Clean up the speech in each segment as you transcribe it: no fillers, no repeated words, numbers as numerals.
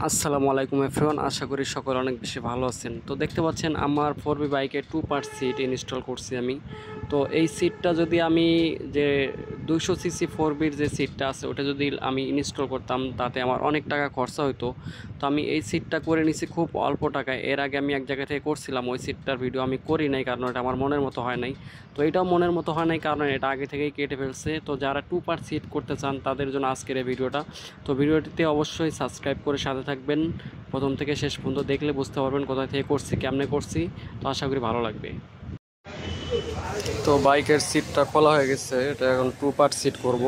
আসসালামু আলাইকুম এভরিওয়ান, আশা করি সকলে অনেক বেশি ভালো আছেন। তো দেখতে পাচ্ছেন আমার 4B বাইকে 2 পার্ট সিট ইনস্টল করছি আমি। তো এই সিটটা যদি আমি যে 200 সিসি 4Bর যে সিটটা আছে ওটা যদি আমি ইনস্টল করতাম তাতে আমার অনেক টাকা খরচা হতো। তো আমি এই সিটটা করে নিছি খুব অল্প টাকায়। এর আগে আমি এক জায়গা থেকে করছিলাম, ওই সিটটার ভিডিও আমি করি নাই কারণ এটা আমার মনের মতো হয় নাই। তো এটাও মনের মতো হয় নাই কারণ এটা আগে থেকেই কেটে ফেলছে। তো যারা 2 পার্ট সিট করতে চান তাদের জন্য আজকের এই ভিডিওটা। তো ভিডিওটিতে অবশ্যই সাবস্ক্রাইব করে সাথে থাকবেন, প্রথম থেকে শেষ পর্যন্ত দেখলে বুঝতে পারবেন কোথা থেকে করছি, কেমনে করছি। তো আশা করি ভালো লাগবে। তো বাইকের সিটটা খোলা হয়ে গেছে, এটা এখন 2 পার্ট সিট করব।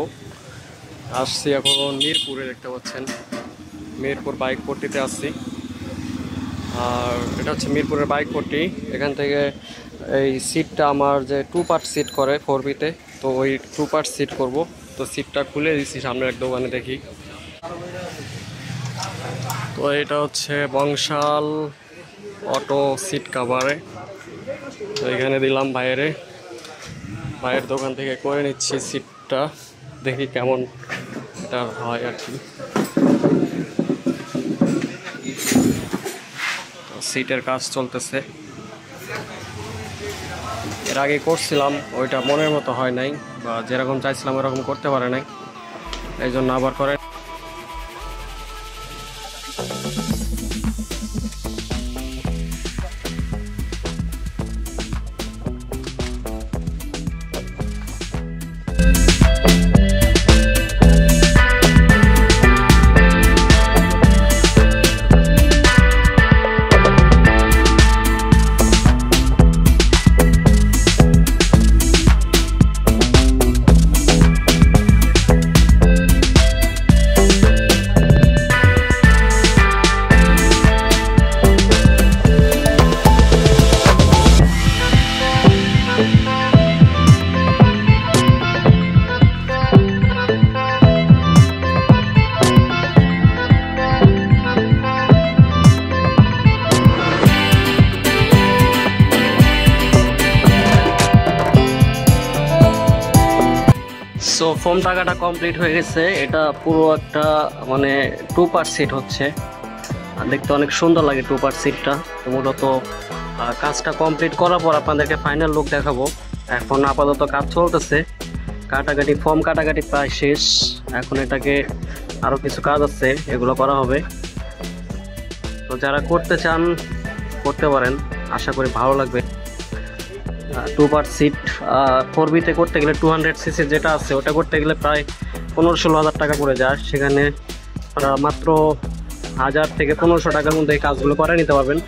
আসছি এখন মিরপুরে, দেখতে পাচ্ছেন মিরপুর বাইক পট্টিতে আসছি। আর এটা হচ্ছে মিরপুরের বাইক পট্টি। এখান থেকে এই সিটটা আমার যে 2 পার্ট সিট করে 4Bতে, তো ওই 2 পার্ট সিট করব। তো সিটটা খুলে দিচ্ছি সামনের এক দোকানে, দেখি। তো এটা হচ্ছে বংশাল অটো সিট কাভারে। তো এখানে দিলাম ভাইয়ের দোকান থেকে করে নিচ্ছি সিটটা, দেখি কেমন এটা হয় আর কি। তো সিটের কাজ চলতেছে, এর আগে করছিলাম, ওইটা মনের মতো হয় নাই বা যেরকম চাইছিলাম ওরকম করতে পারে নাই, এই জন্য আবার করে। সো ফোম টাকাটা কমপ্লিট হয়ে গেছে। এটা পুরো একটা মানে 2 পার্ট সিট হচ্ছে, দেখতে অনেক সুন্দর লাগে 2 পার্ট সিটটা। তো মূলত কাজটা কমপ্লিট করার পর আপনাদেরকে ফাইনাল লুক দেখাবো। এখন আপাতত কাজ চলতেছে, ফোম কাটাকাটি প্রায় শেষ। এখন এটাকে আরও কিছু কাজ আছে, এগুলো করা হবে। তো যারা করতে চান করতে পারেন, আশা করি ভালো লাগবে। 2 পার্ট সিট 4Bতে করতে গেলে 200 সিসি যেটা আছে ওটা করতে গেলে প্রায় 15-16 হাজার টাকা করে যায়। সেখানে মাত্র 1000 থেকে 1500 টাকার মধ্যে এই কাজগুলো করে নিতে পারবেন।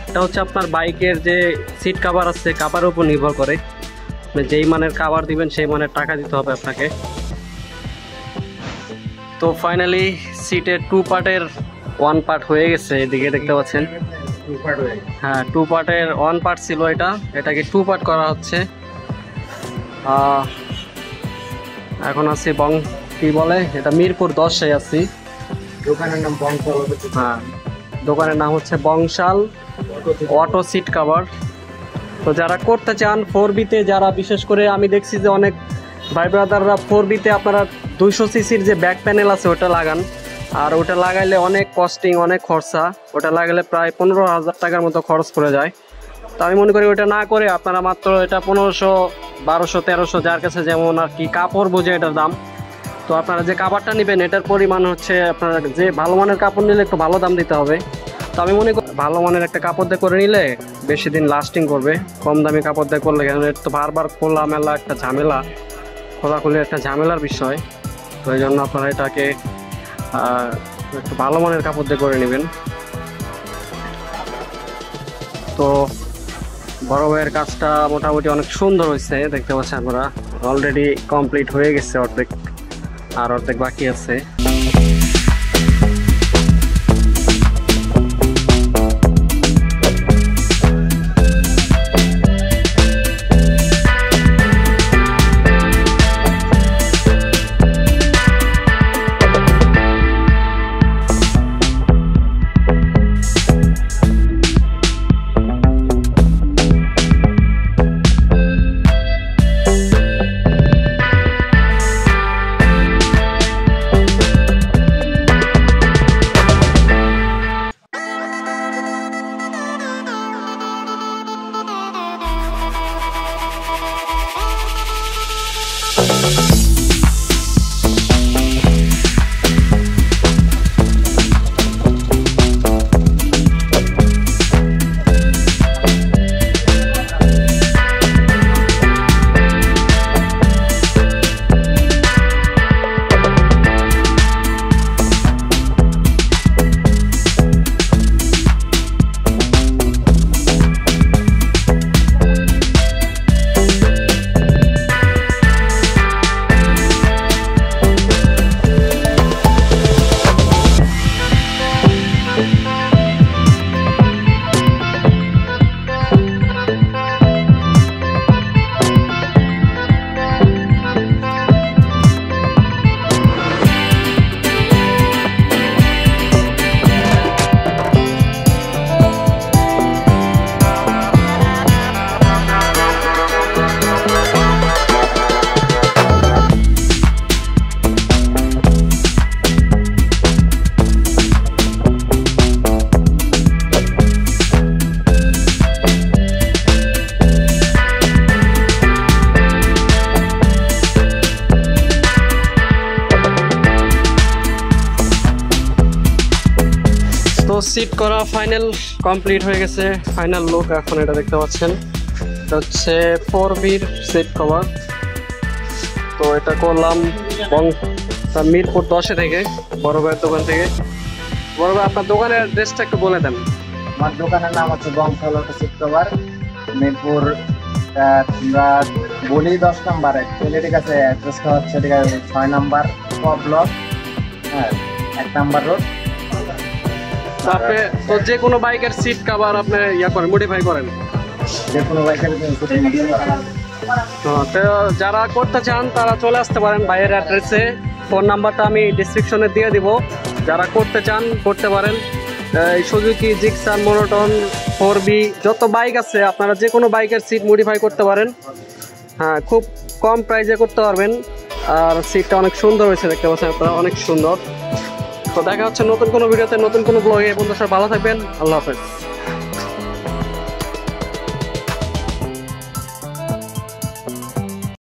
এটা হচ্ছে আপনার বাইকের যে সিট কাভার আছে, কাভারের উপর নির্ভর করে। যেই মানের কাভার দিবেন সেই মানের টাকা দিতে হবে আপনাকে। তো ফাইনালি সিটের 2 পার্টের 1 পার্ট হয়ে গেছে, এদিকে দেখতে পাচ্ছেন। হ্যাঁ, 2 পার্টের 1 পার্ট ছিল, এটাকে 2 পার্ট করা হচ্ছে। এখন আছি কি বলে এটা, মিরপুর 10-এ আছি। দোকানের নাম বংশাল। হ্যাঁ, দোকানের নাম হচ্ছে বংশাল অটো সিট কাভার। তো যারা করতে চান 4Bতে, যারা বিশেষ করে আমি দেখছি যে অনেক ভাই ব্রাদাররা 4Bতে আপনারা 200 সিসির যে ব্যাক প্যানেল আছে ওটা লাগান, আর ওটা লাগাইলে অনেক কস্টিং, অনেক খরচা। ওটা লাগালে প্রায় 15,000 টাকার মতো খরচ পড়ে যায়। তো আমি মনে করি ওটা না করে আপনারা মাত্র এটা 1500, 1200, 1300 যার কাছে যেমন আর কি কাপড় বোঝে এটার দাম। তো আপনারা যে কাপড়টা নেবেন এটার পরিমাণ হচ্ছে, আপনারা যে ভালো মানের কাপড় নিলে একটু ভালো দাম দিতে হবে। তো আমি মনে করি ভালো মানের একটা কাপড় দিয়ে করে নিলে বেশি দিন লাস্টিং করবে। কম দামি কাপড় দিয়ে করলে কেন তো বারবার খোলামেলা একটা ঝামেলা, খোলাখুলি একটা ঝামেলার বিষয়। তো এই জন্য আপনারা এটাকে একটু ভালো মানের কাপড় দিয়ে করে নেবেন। তো বড় ভাইয়ের কাজটা মোটামুটি অনেক সুন্দর হয়েছে, দেখতে পাচ্ছেন আপনারা। অলরেডি কমপ্লিট হয়ে গেছে অর্ধেক, আর অর্ধেক বাকি আছে। সিট করা ফাইনাল কমপ্লিট হয়ে গেছে, ফাইনাল লুক এখন এটা দেখতে পাচ্ছেন। এটা হচ্ছে 4Bর সিট কভার। তো এটা করলাম মিরপুর 10 থেকে, বড় ভাইয়ের দোকান থেকে। বড় ভাই আপনার দোকানের অ্যাড্রেসটা একটু বলে দেন। আমার দোকানের নাম হচ্ছে বংশাল সিট কভার, মিরপুর আমরা বলি 10 নম্বরে, ছেলেটির কাছে অ্যাড্রেসটা হচ্ছে 6 নম্বর ব্লক, হ্যাঁ 1 নম্বর রোড। আপনি তো যে কোনো বাইকের সিট কভার আপনি করেন, মডিফাই করেন? যে কোনো বাইকের তো যারা করতে চান তারা চলে আসতে পারেন ভাইয়ের অ্যাড্রেসে। ফোন নাম্বারটা আমি ডিসক্রিপশনে দিয়ে দিব, যারা করতে চান করতে পারেন। এই সুজুকি জিক্সার, মোনোটন, 4B যত বাইক আছে আপনারা যে কোনো বাইকের সিট মডিফাই করতে পারেন। হ্যাঁ, খুব কম প্রাইসে করতে পারবেন। আর সিটটা অনেক সুন্দর হয়েছে, দেখতে পাচ্ছেন আপনারা, অনেক সুন্দর। তো দেখা হচ্ছে নতুন কোনো ভিডিওতে, নতুন কোনো ব্লগে। বন্ধুরা সবাই ভালো থাকবেন, আল্লাহ হাফেজ।